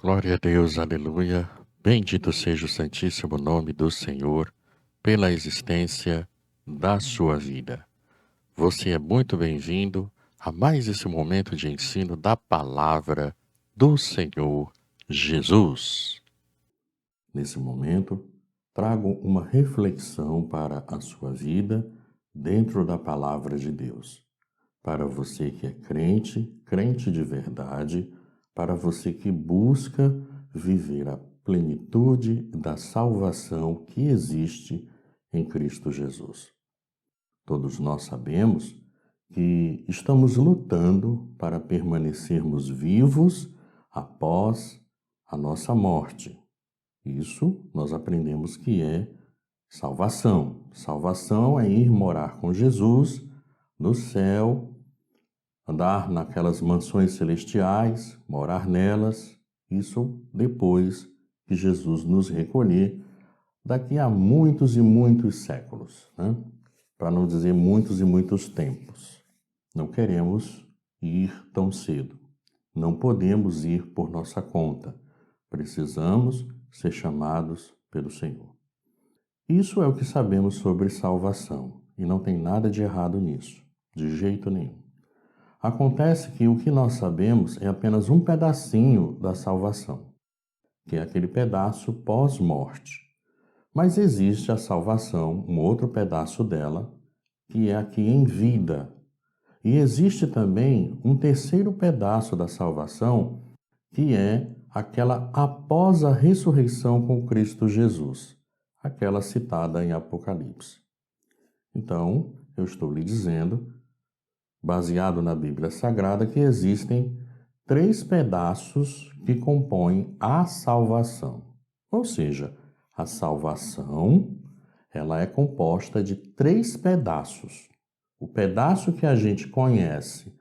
Glória a Deus, aleluia. Bendito seja o santíssimo nome do Senhor pela existência da sua vida. Você é muito bem-vindo a mais esse momento de ensino da palavra do Senhor Jesus. Nesse momento, trago uma reflexão para a sua vida dentro da palavra de Deus. Para você que é crente, crente de verdade, para você que busca viver a plenitude da salvação que existe em Cristo Jesus. Todos nós sabemos que estamos lutando para permanecermos vivos após a nossa morte. Isso nós aprendemos que é salvação. Salvação é ir morar com Jesus no céu, andar naquelas mansões celestiais, morar nelas, isso depois que Jesus nos recolher daqui a muitos e muitos séculos, né? Para não dizer muitos e muitos tempos. Não queremos ir tão cedo. Não podemos ir por nossa conta. Precisamos ser chamados pelo Senhor. Isso é o que sabemos sobre salvação, e não tem nada de errado nisso, de jeito nenhum. Acontece que o que nós sabemos é apenas um pedacinho da salvação, que é aquele pedaço pós-morte. Mas existe a salvação, um outro pedaço dela, que é aqui em vida. E existe também um terceiro pedaço da salvação, que é aquela após a ressurreição com Cristo Jesus, aquela citada em Apocalipse. Então, eu estou lhe dizendo, baseado na Bíblia Sagrada, que existem 3 pedaços que compõem a salvação. Ou seja, a salvação, ela é composta de 3 pedaços. O pedaço que a gente conhece,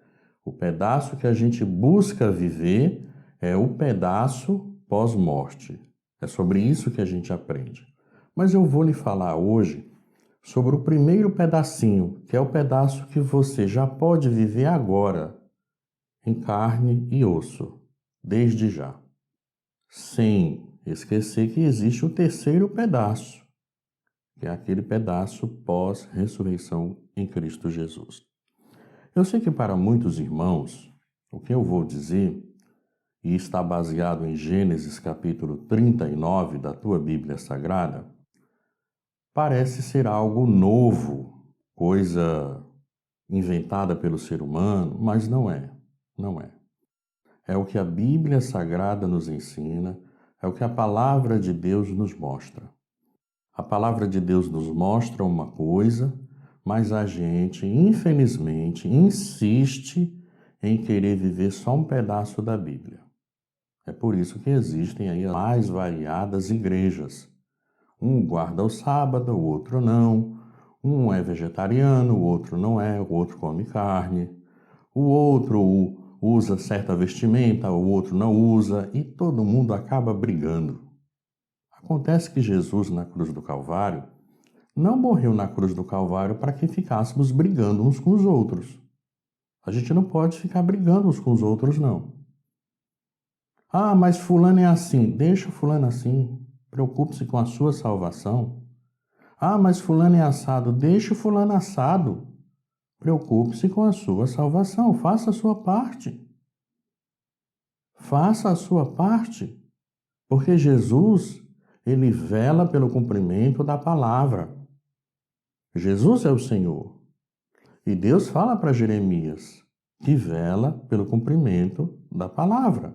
o pedaço que a gente busca viver, é o pedaço pós-morte. É sobre isso que a gente aprende. Mas eu vou lhe falar hoje sobre o primeiro pedacinho, que é o pedaço que você já pode viver agora, em carne e osso, desde já. Sem esquecer que existe o terceiro pedaço, que é aquele pedaço pós-ressurreição em Cristo Jesus. Eu sei que para muitos irmãos, o que eu vou dizer, e está baseado em Gênesis capítulo 39 da tua Bíblia Sagrada, parece ser algo novo, coisa inventada pelo ser humano, mas não é. Não é. É o que a Bíblia Sagrada nos ensina, é o que a Palavra de Deus nos mostra. A Palavra de Deus nos mostra uma coisa, mas a gente, infelizmente, insiste em querer viver só um pedaço da Bíblia. É por isso que existem aí as mais variadas igrejas. Um guarda o sábado, o outro não. Um é vegetariano, o outro não é, o outro come carne. O outro usa certa vestimenta, o outro não usa, e todo mundo acaba brigando. Acontece que Jesus, na cruz do Calvário, não morreu na cruz do Calvário para que ficássemos brigando uns com os outros. A gente não pode ficar brigando uns com os outros, não. Ah, mas fulano é assim. Deixa fulano assim. Preocupe-se com a sua salvação. Ah, mas fulano é assado. Deixa o fulano assado. Preocupe-se com a sua salvação. Faça a sua parte. Faça a sua parte. Porque Jesus, ele vela pelo cumprimento da palavra. Jesus é o Senhor. E Deus fala para Jeremias que vela pelo cumprimento da palavra.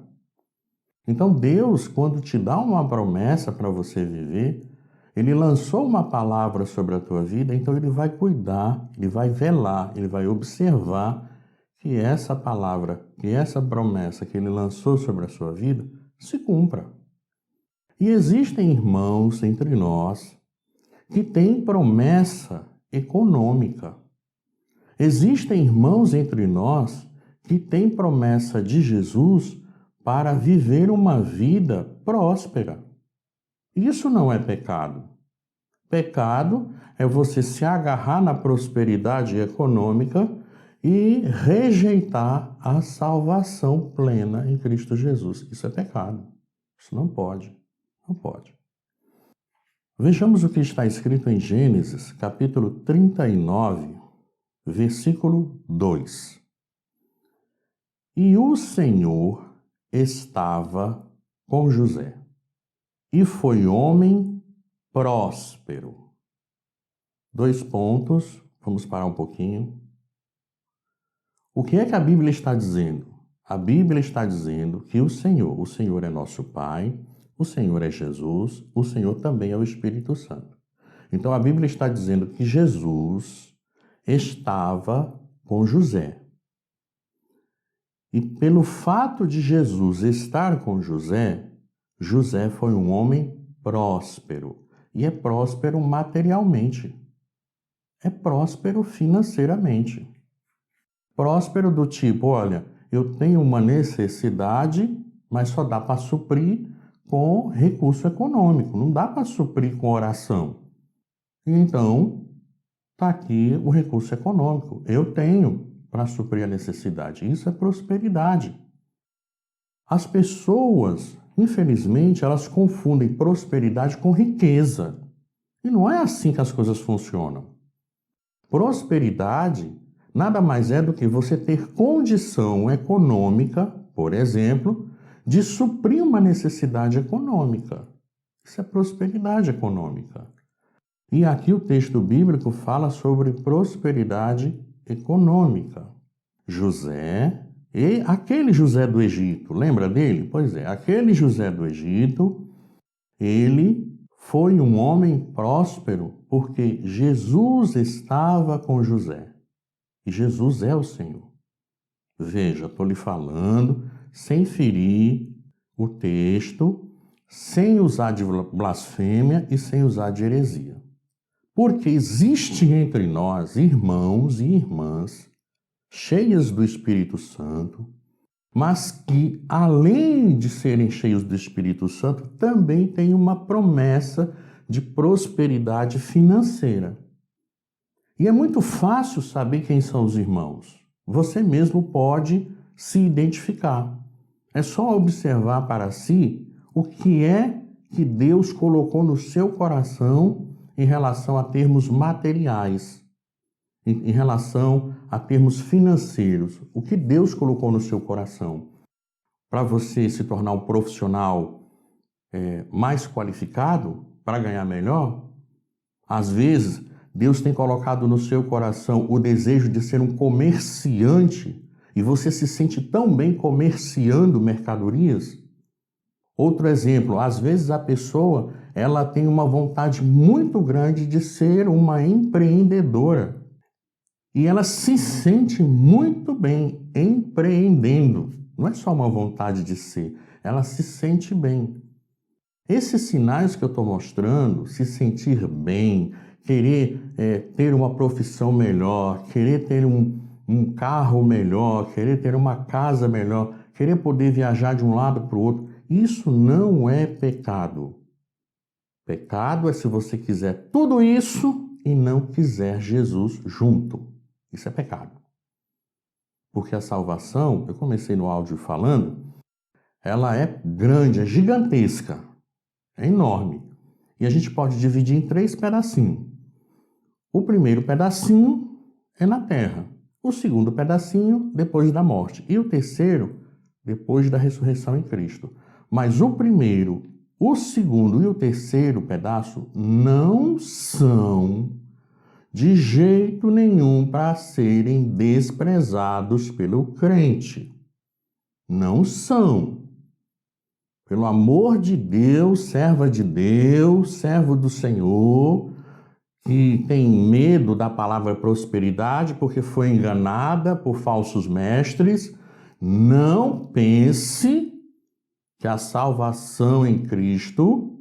Então Deus, quando te dá uma promessa para você viver, Ele lançou uma palavra sobre a tua vida, então Ele vai cuidar, Ele vai velar, Ele vai observar que essa palavra, que essa promessa que Ele lançou sobre a sua vida, se cumpra. E existem irmãos entre nós que têm promessa econômica. Existem irmãos entre nós que têm promessa de Jesus para viver uma vida próspera. Isso não é pecado. Pecado é você se agarrar na prosperidade econômica e rejeitar a salvação plena em Cristo Jesus. Isso é pecado. Isso não pode, não pode. Vejamos o que está escrito em Gênesis, capítulo 39, versículo 2. E o Senhor estava com José, e foi homem próspero. 2 pontos, vamos parar um pouquinho. O que é que a Bíblia está dizendo? A Bíblia está dizendo que o Senhor é nosso Pai, o Senhor é Jesus, o Senhor também é o Espírito Santo. Então a Bíblia está dizendo que Jesus estava com José. E pelo fato de Jesus estar com José, José foi um homem próspero. E é próspero materialmente. É próspero financeiramente. Próspero do tipo, olha, eu tenho uma necessidade, mas só dá para suprir com recurso econômico, não dá para suprir com oração. Então, está aqui o recurso econômico. Eu tenho para suprir a necessidade. Isso é prosperidade. As pessoas, infelizmente, elas confundem prosperidade com riqueza. E não é assim que as coisas funcionam. Prosperidade nada mais é do que você ter condição econômica, por exemplo, de suprir uma necessidade econômica. Isso é prosperidade econômica. E aqui o texto bíblico fala sobre prosperidade econômica. José, e aquele José do Egito, lembra dele? Pois é, aquele José do Egito, ele foi um homem próspero porque Jesus estava com José. E Jesus é o Senhor. Veja, estou lhe falando sem ferir o texto, sem usar de blasfêmia e sem usar de heresia. Porque existe entre nós irmãos e irmãs cheias do Espírito Santo, mas que, além de serem cheios do Espírito Santo, também têm uma promessa de prosperidade financeira. E é muito fácil saber quem são os irmãos. Você mesmo pode se identificar. É só observar para si o que é que Deus colocou no seu coração em relação a termos materiais, em relação a termos financeiros. O que Deus colocou no seu coração para você se tornar um profissional mais qualificado, para ganhar melhor? Às vezes, Deus tem colocado no seu coração o desejo de ser um comerciante e você se sente tão bem comerciando mercadorias. Outro exemplo, às vezes a pessoa ela tem uma vontade muito grande de ser uma empreendedora e ela se sente muito bem empreendendo. Não é só uma vontade de ser, ela se sente bem. Esses sinais que eu estou mostrando, se sentir bem, querer ter uma profissão melhor, querer ter um carro melhor, querer ter uma casa melhor, querer poder viajar de um lado para o outro, isso não é pecado. Pecado é se você quiser tudo isso e não quiser Jesus junto. Isso é pecado. Porque a salvação, eu comecei no áudio falando, ela é grande, é gigantesca, é enorme. E a gente pode dividir em 3 pedacinhos. O primeiro pedacinho é na terra. O segundo pedacinho, depois da morte. E o terceiro, depois da ressurreição em Cristo. Mas o primeiro, o segundo e o terceiro pedaço não são de jeito nenhum para serem desprezados pelo crente. Não são. Pelo amor de Deus, serva de Deus, servo do Senhor, que tem medo da palavra prosperidade porque foi enganada por falsos mestres, não pense que a salvação em Cristo,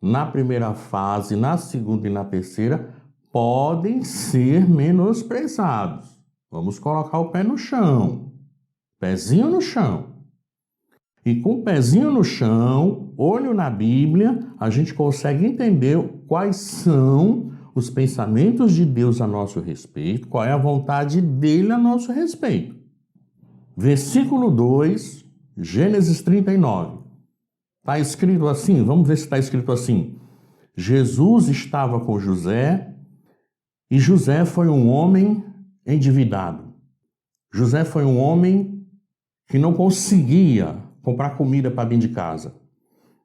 na primeira fase, na segunda e na terceira, podem ser menosprezados. Vamos colocar o pé no chão, pezinho no chão. E com o pezinho no chão, olho na Bíblia, a gente consegue entender quais são os pensamentos de Deus a nosso respeito, qual é a vontade dele a nosso respeito. Versículo 2, Gênesis 39. Está escrito assim, vamos ver se está escrito assim. Jesus estava com José e José foi um homem endividado. José foi um homem que não conseguia comprar comida para dentro de casa.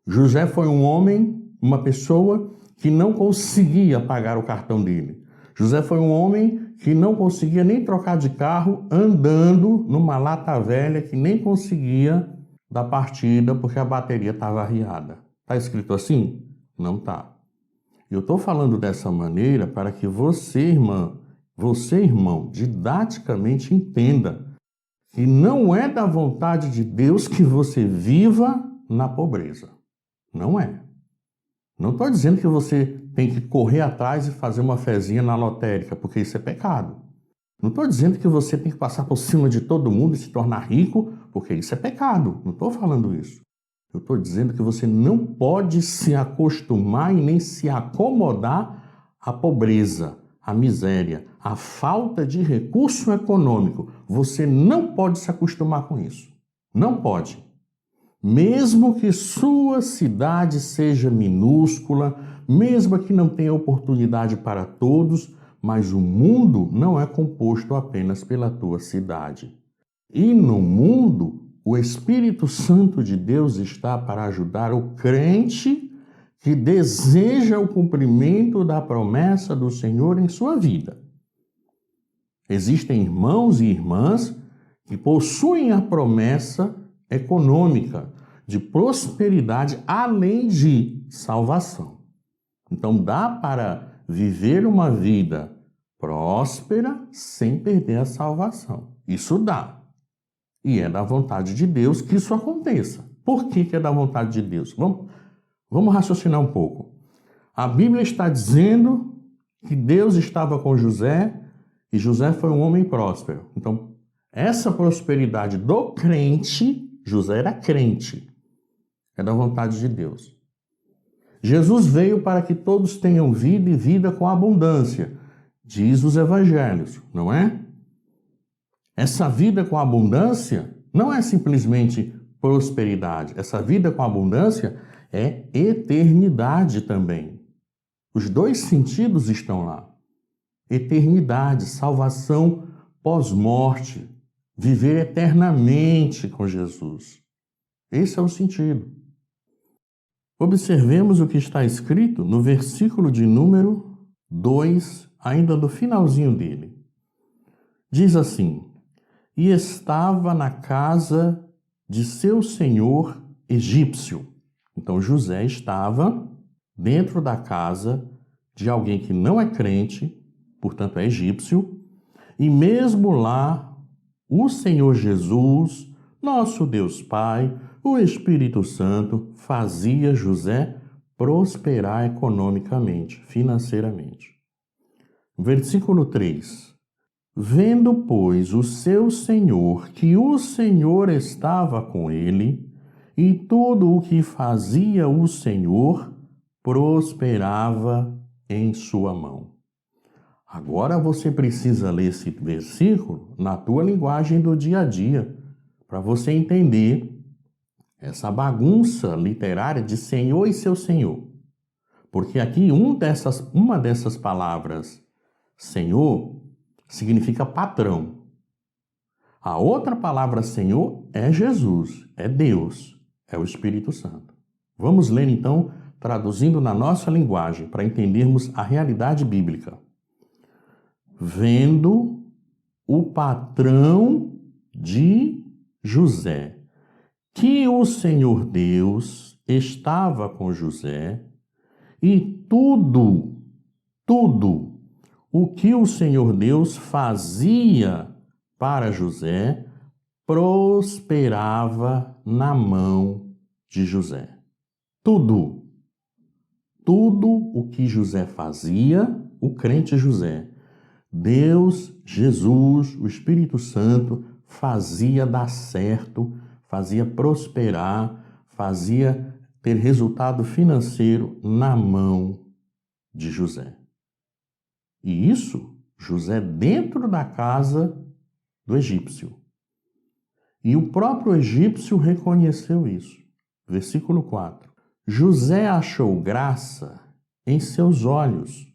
José foi um homem, uma pessoa que não conseguia pagar o cartão dele. José foi um homem que não conseguia nem trocar de carro andando numa lata velha que nem conseguia dar partida porque a bateria estava arriada. Está escrito assim? Não está. Eu estou falando dessa maneira para que você, irmão, didaticamente entenda que não é da vontade de Deus que você viva na pobreza. Não é. Não estou dizendo que você tem que correr atrás e fazer uma fezinha na lotérica, porque isso é pecado. Não estou dizendo que você tem que passar por cima de todo mundo e se tornar rico, porque isso é pecado. Não estou falando isso. Eu estou dizendo que você não pode se acostumar e nem se acomodar à pobreza, à miséria, à falta de recurso econômico. Você não pode se acostumar com isso. Não pode. Mesmo que sua cidade seja minúscula, mesmo que não tenha oportunidade para todos, mas o mundo não é composto apenas pela tua cidade. E no mundo, o Espírito Santo de Deus está para ajudar o crente que deseja o cumprimento da promessa do Senhor em sua vida. Existem irmãos e irmãs que possuem a promessa econômica de prosperidade além de salvação. Então dá para viver uma vida próspera sem perder a salvação. Isso dá. E é da vontade de Deus que isso aconteça. Por que é da vontade de Deus? Vamos raciocinar um pouco. A Bíblia está dizendo que Deus estava com José e José foi um homem próspero. Então, essa prosperidade do crente, José era crente, é da vontade de Deus. Jesus veio para que todos tenham vida e vida com abundância, diz os evangelhos, não é? Essa vida com abundância não é simplesmente prosperidade. Essa vida com abundância é eternidade também. Os dois sentidos estão lá. Eternidade, salvação pós-morte, viver eternamente com Jesus. Esse é o sentido. Observemos o que está escrito no versículo de número 2, ainda no finalzinho dele. Diz assim: e estava na casa de seu senhor egípcio. Então José estava dentro da casa de alguém que não é crente, portanto é egípcio, e mesmo lá o Senhor Jesus, nosso Deus Pai, o Espírito Santo, fazia José prosperar economicamente, financeiramente. Versículo 3. Vendo, pois, o seu senhor que o Senhor estava com ele, e tudo o que fazia o Senhor prosperava em sua mão. Agora você precisa ler esse versículo na tua linguagem do dia a dia, para você entender essa bagunça literária de Senhor e seu Senhor. Porque aqui uma dessas palavras, Senhor, significa patrão. A outra palavra Senhor é Jesus, é Deus, é o Espírito Santo. Vamos ler então, traduzindo na nossa linguagem, para entendermos a realidade bíblica. Vendo o patrão de José, que o Senhor Deus estava com José, e tudo o que o Senhor Deus fazia para José prosperava na mão de José. Tudo o que José fazia, o crente José, Deus, Jesus, o Espírito Santo fazia dar certo, fazia prosperar, fazia ter resultado financeiro na mão de José. E isso, José dentro da casa do egípcio. E o próprio egípcio reconheceu isso. Versículo 4. José achou graça em seus olhos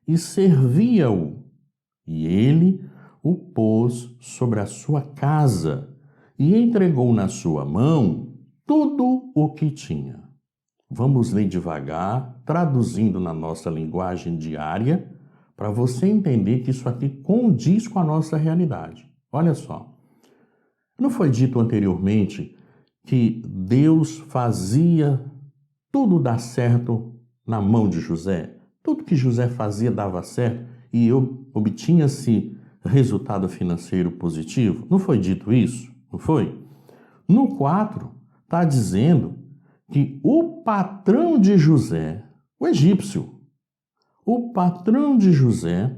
e servia-o, e ele o pôs sobre a sua casa e entregou na sua mão tudo o que tinha. Vamos ler devagar, traduzindo na nossa linguagem diária, para você entender que isso aqui condiz com a nossa realidade. Olha só, não foi dito anteriormente que Deus fazia tudo dar certo na mão de José? Tudo que José fazia dava certo e obtinha-se resultado financeiro positivo? Não foi dito isso? Não foi? No 4, está dizendo que o patrão de José, o egípcio, o patrão de José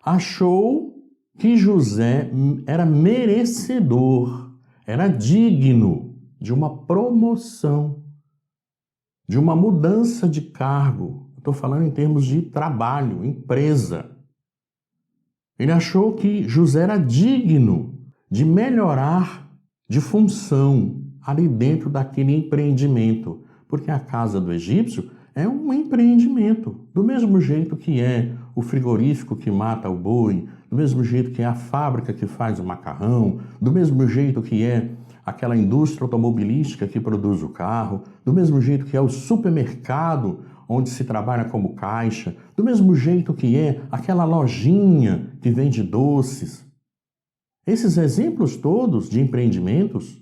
achou que José era merecedor, era digno de uma promoção, de uma mudança de cargo. Estou falando em termos de trabalho, empresa. Ele achou que José era digno de melhorar de função ali dentro daquele empreendimento, porque a casa do egípcio é um empreendimento, do mesmo jeito que é o frigorífico que mata o boi, do mesmo jeito que é a fábrica que faz o macarrão, do mesmo jeito que é aquela indústria automobilística que produz o carro, do mesmo jeito que é o supermercado onde se trabalha como caixa, do mesmo jeito que é aquela lojinha que vende doces. Esses exemplos todos de empreendimentos,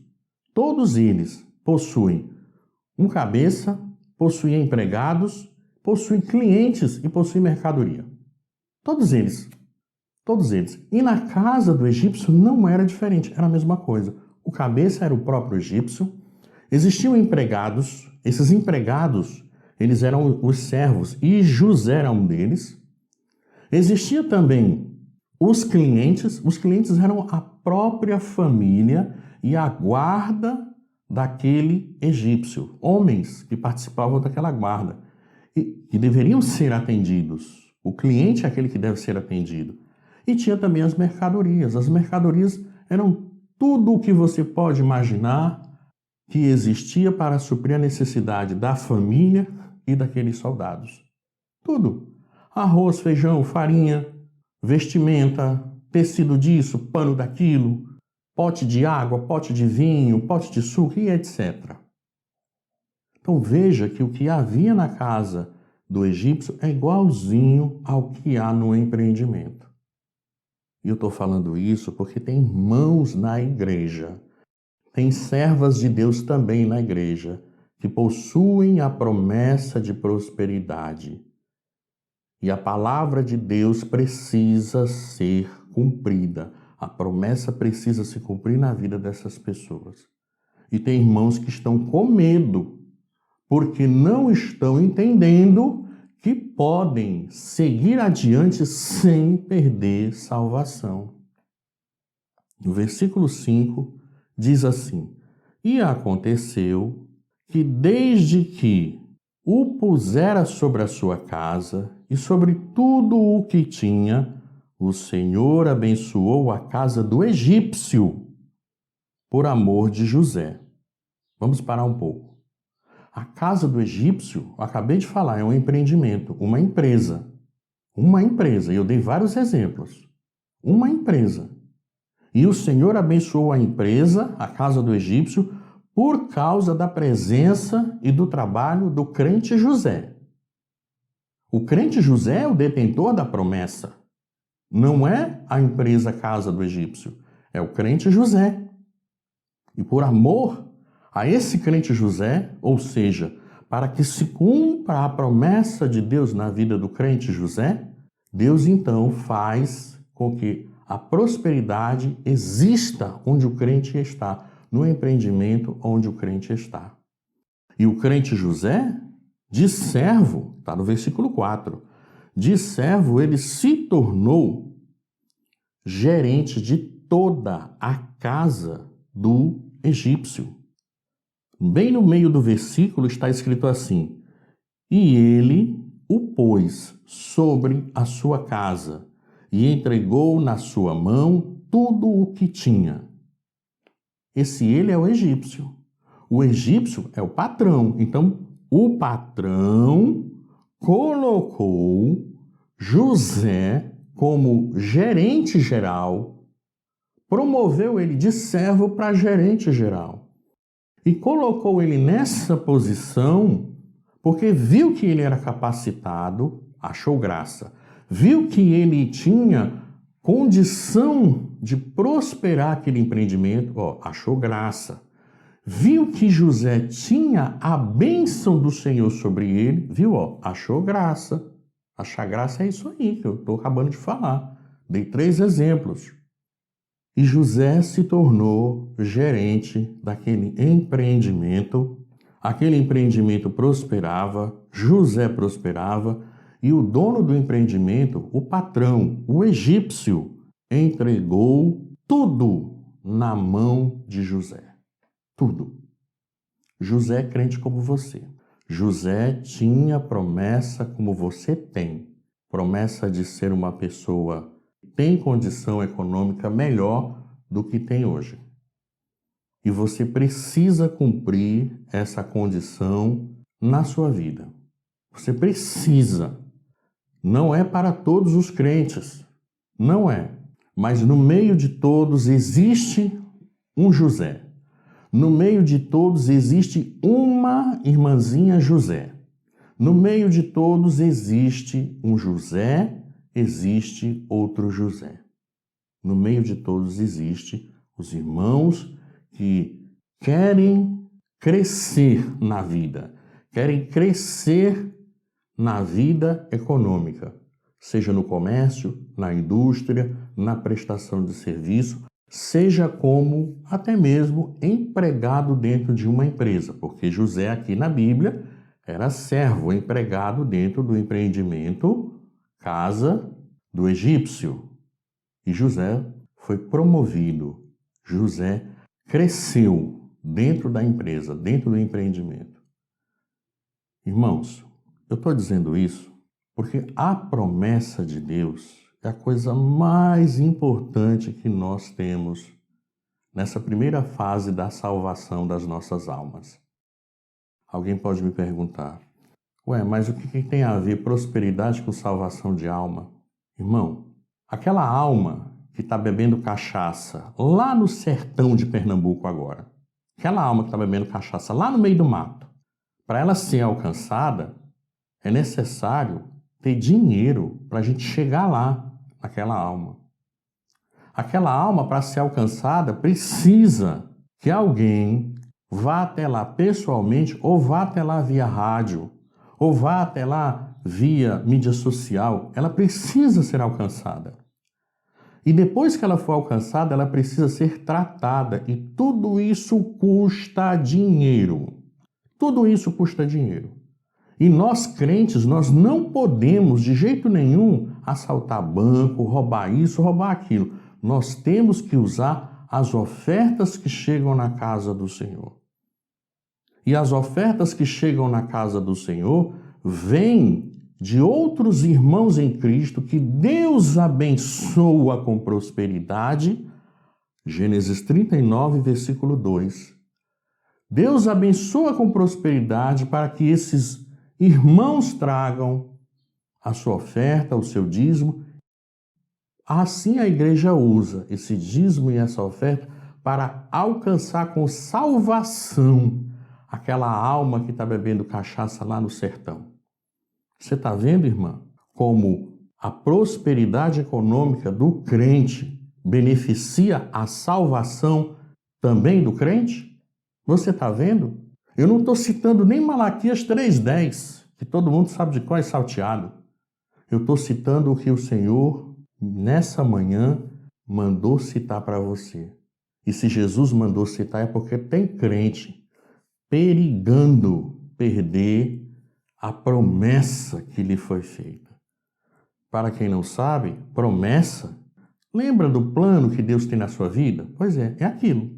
todos eles possuem um cabeça, possuem empregados, possuem clientes e possuem mercadoria. Todos eles. Todos eles. E na casa do egípcio não era diferente, era a mesma coisa. O cabeça era o próprio egípcio. Existiam empregados, esses empregados, eles eram os servos e José era um deles. Existia também os clientes eram a própria família e a guarda daquele egípcio, homens que participavam daquela guarda e que deveriam ser atendidos. O cliente é aquele que deve ser atendido. E tinha também as mercadorias. As mercadorias eram tudo o que você pode imaginar que existia para suprir a necessidade da família e daqueles soldados. Tudo. Arroz, feijão, farinha, vestimenta, tecido disso, pano daquilo, pote de água, pote de vinho, pote de suco e etc. Então veja que o que havia na casa do egípcio é igualzinho ao que há no empreendimento. E eu estou falando isso porque tem irmãos na igreja, tem servas de Deus também na igreja, que possuem a promessa de prosperidade. E a palavra de Deus precisa ser cumprida. A promessa precisa se cumprir na vida dessas pessoas. E tem irmãos que estão com medo, porque não estão entendendo que podem seguir adiante sem perder salvação. No versículo 5 diz assim: E aconteceu que desde que o pusera sobre a sua casa e sobre tudo o que tinha, o Senhor abençoou a casa do egípcio por amor de José. Vamos parar um pouco. A casa do egípcio, acabei de falar, é um empreendimento, uma empresa. Uma empresa, e eu dei vários exemplos. Uma empresa. E o Senhor abençoou a empresa, a casa do egípcio, por causa da presença e do trabalho do crente José. O crente José é o detentor da promessa. Não é a empresa casa do egípcio, é o crente José. E por amor a esse crente José, ou seja, para que se cumpra a promessa de Deus na vida do crente José, Deus então faz com que a prosperidade exista onde o crente está, no empreendimento onde o crente está. E o crente José, de servo, está no versículo 4, de servo ele se tornou gerente de toda a casa do egípcio. Bem no meio do versículo está escrito assim: E ele o pôs sobre a sua casa e entregou na sua mão tudo o que tinha. Esse ele é o egípcio. O egípcio é o patrão. Então, o patrão colocou José como gerente geral, promoveu ele de servo para gerente geral e colocou ele nessa posição porque viu que ele era capacitado, achou graça, viu que ele tinha condição de prosperar aquele empreendimento, achou graça. Viu que José tinha a bênção do Senhor sobre ele, viu, achou graça. Achar graça é isso aí que eu estou acabando de falar. Dei 3 exemplos. E José se tornou gerente daquele empreendimento. Aquele empreendimento prosperava, José prosperava, e o dono do empreendimento, o patrão, o egípcio, entregou tudo na mão de José. Tudo. José é crente como você. José tinha promessa como você tem. Promessa de ser uma pessoa que tem condição econômica melhor do que tem hoje. E você precisa cumprir essa condição na sua vida. Você precisa. Não é para todos os crentes. Não é. Mas no meio de todos existe um José. No meio de todos existe uma irmãzinha José. No meio de todos existe um José, existe outro José. No meio de todos existe os irmãos que querem crescer na vida, querem crescer na vida econômica, seja no comércio, na indústria, na prestação de serviço, seja como até mesmo empregado dentro de uma empresa, porque José aqui na Bíblia era servo, empregado dentro do empreendimento casa do egípcio. E José foi promovido, José cresceu dentro da empresa, dentro do empreendimento. Irmãos, eu estou dizendo isso porque a promessa de Deus é a coisa mais importante que nós temos nessa primeira fase da salvação das nossas almas. Alguém pode me perguntar, mas o que tem a ver prosperidade com salvação de alma? Irmão, aquela alma que está bebendo cachaça lá no sertão de Pernambuco agora, aquela alma que está bebendo cachaça lá no meio do mato, para ela ser alcançada, é necessário ter dinheiro para a gente chegar lá, naquela alma. Aquela alma, para ser alcançada, precisa que alguém vá até lá pessoalmente, ou vá até lá via rádio, ou vá até lá via mídia social. Ela precisa ser alcançada. E depois que ela for alcançada, ela precisa ser tratada. E tudo isso custa dinheiro. Tudo isso custa dinheiro. E nós crentes, nós não podemos de jeito nenhum assaltar banco, roubar isso, roubar aquilo. Nós temos que usar as ofertas que chegam na casa do Senhor. E as ofertas que chegam na casa do Senhor vêm de outros irmãos em Cristo que Deus abençoa com prosperidade. Gênesis 39, versículo 2. Deus abençoa com prosperidade para que esses irmãos tragam a sua oferta, o seu dízimo. Assim a igreja usa esse dízimo e essa oferta para alcançar com salvação aquela alma que está bebendo cachaça lá no sertão. Você está vendo, irmã, como a prosperidade econômica do crente beneficia a salvação também do crente? Você está vendo? Eu não estou citando nem Malaquias 3,10, que todo mundo sabe de qual é salteado. Eu estou citando o que o Senhor, nessa manhã, mandou citar para você. E se Jesus mandou citar é porque tem crente perigando perder a promessa que lhe foi feita. Para quem não sabe, promessa, lembra do plano que Deus tem na sua vida? Pois é aquilo.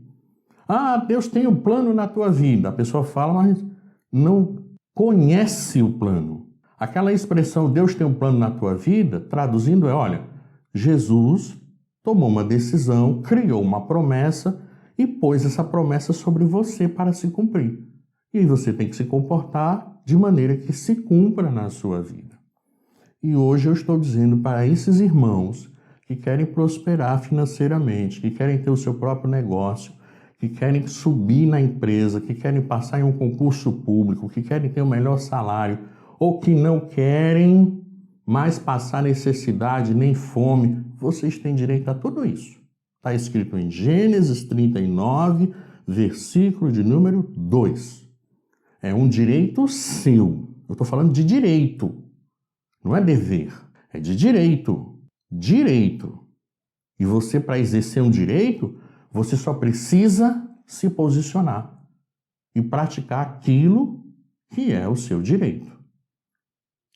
Deus tem um plano na tua vida. A pessoa fala, mas não conhece o plano. Aquela expressão, Deus tem um plano na tua vida, traduzindo Jesus tomou uma decisão, criou uma promessa e pôs essa promessa sobre você para se cumprir. E aí você tem que se comportar de maneira que se cumpra na sua vida. E hoje eu estou dizendo para esses irmãos que querem prosperar financeiramente, que querem ter o seu próprio negócio, que querem subir na empresa, que querem passar em um concurso público, que querem ter o melhor salário, ou que não querem mais passar necessidade nem fome, vocês têm direito a tudo isso. Está escrito em Gênesis 39, versículo de número 2. É um direito seu. Eu estou falando de direito. Não é dever. É de direito. Direito. E você, para exercer um direito, você só precisa se posicionar e praticar aquilo que é o seu direito.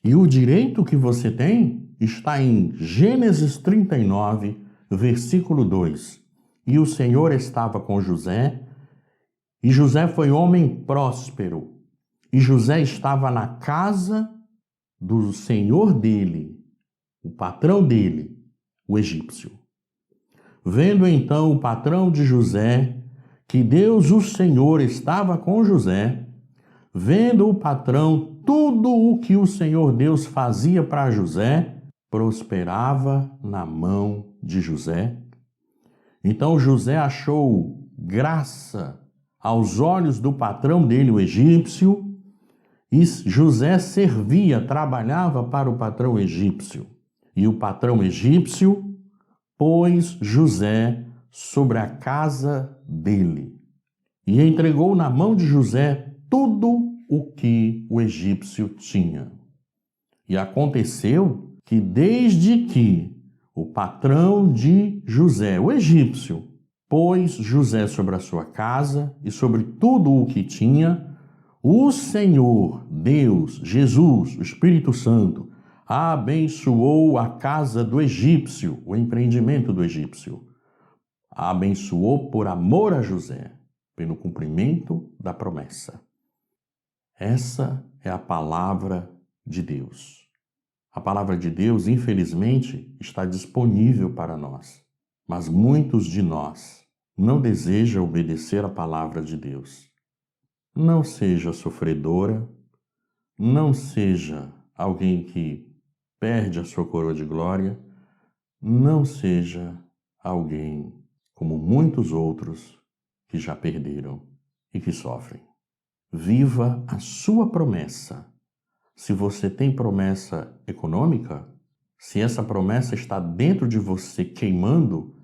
E o direito que você tem está em Gênesis 39, versículo 2. E o Senhor estava com José, e José foi homem próspero, e José estava na casa do senhor dele, o patrão dele, o egípcio. Vendo então o patrão de José que Deus, o Senhor, estava com José, vendo o patrão tudo o que o Senhor Deus fazia para José, prosperava na mão de José. Então José achou graça aos olhos do patrão dele, o egípcio, e José servia, trabalhava para o patrão egípcio. E o patrão egípcio pôs José sobre a casa dele e entregou na mão de José tudo o que o egípcio tinha. E aconteceu que desde que o patrão de José, o egípcio, pôs José sobre a sua casa e sobre tudo o que tinha, o Senhor, Deus, Jesus, o Espírito Santo, abençoou a casa do egípcio, o empreendimento do egípcio. A abençoou por amor a José, pelo cumprimento da promessa. Essa é a palavra de Deus. A palavra de Deus, infelizmente, está disponível para nós, mas muitos de nós não desejam obedecer a palavra de Deus. Não seja sofredora, não seja alguém que perde a sua coroa de glória, não seja alguém como muitos outros que já perderam e que sofrem. Viva a sua promessa. Se você tem promessa econômica, se essa promessa está dentro de você queimando,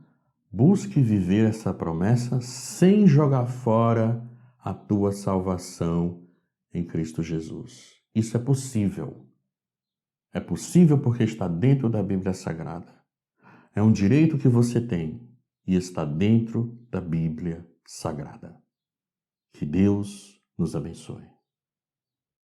busque viver essa promessa sem jogar fora a tua salvação em Cristo Jesus. Isso é possível. É possível porque está dentro da Bíblia Sagrada. É um direito que você tem e está dentro da Bíblia Sagrada. Que Deus nos abençoe.